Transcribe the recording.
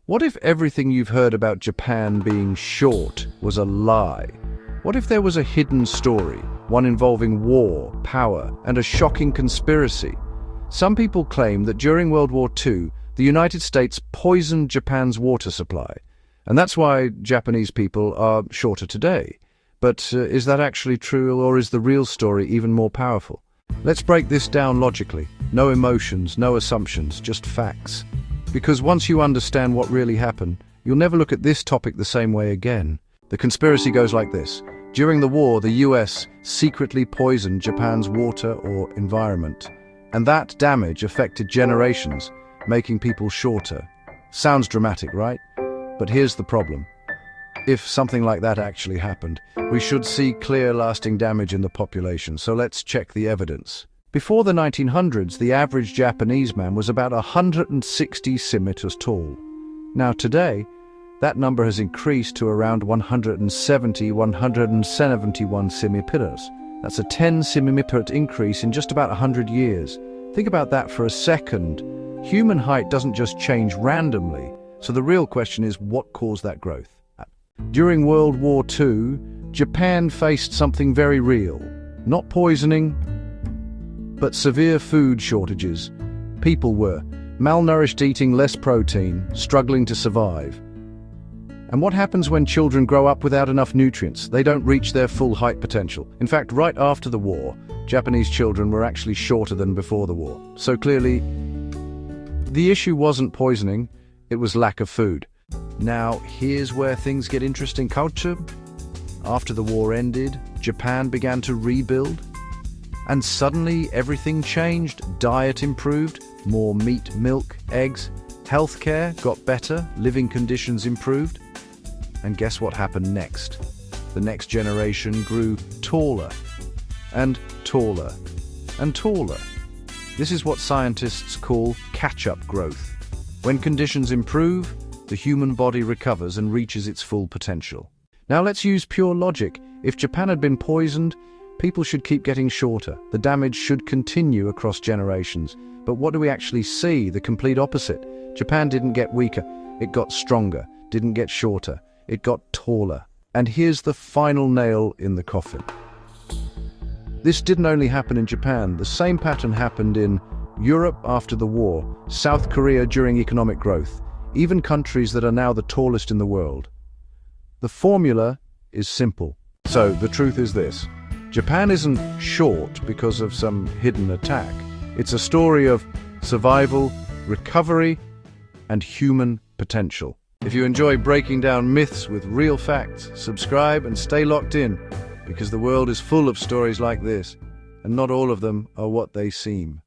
What if everything you've heard about Japan being short was a lie? What if there was a hidden story, one involving war, power, and a shocking conspiracy? Some people claim that during World War II, the United States poisoned Japan's water supply, and that's why Japanese people are shorter today. But is that actually true, or is the real story even more powerful? Let's break this down logically. No emotions, no assumptions, just facts. Because once you understand what really happened, you'll never look at this topic the same way again. The conspiracy goes like this. During the war, the US secretly poisoned Japan's water or environment. And that damage affected generations, making people shorter. Sounds dramatic, right? But here's the problem. If something like that actually happened, we should see clear, lasting damage in the population. So let's check the evidence. Before the 1900s, the average Japanese man was about 160 centimeters tall. Now today, that number has increased to around 171 centimeters. That's a 10 centimeter increase in just about 100 years. Think about that for a second. Human height doesn't just change randomly. So the real question is, what caused that growth? During World War II, Japan faced something very real. Not poisoning, but severe food shortages. People were malnourished, eating less protein, struggling to survive. And what happens when children grow up without enough nutrients? They don't reach their full height potential. In fact, right after the war, Japanese children were actually shorter than before the war. So clearly, the issue wasn't poisoning, it was lack of food. Now, here's where things get interesting. Culture. After the war ended, Japan began to rebuild. And suddenly everything changed. Diet improved, more meat, milk, eggs. Healthcare got better, living conditions improved. And guess what happened next? The next generation grew taller and taller and taller. This is what scientists call catch-up growth. When conditions improve, the human body recovers and reaches its full potential. Now let's use pure logic. If Japan had been poisoned, people should keep getting shorter. The damage should continue across generations. But what do we actually see? The complete opposite. Japan didn't get weaker, it got stronger. Didn't get shorter, it got taller. And here's the final nail in the coffin. This didn't only happen in Japan. The same pattern happened in Europe after the war, South Korea during economic growth, even countries that are now the tallest in the world. The formula is simple. So the truth is this. Japan isn't short because of some hidden attack. It's a story of survival, recovery, and human potential. If you enjoy breaking down myths with real facts, subscribe and stay locked in, because the world is full of stories like this, and not all of them are what they seem.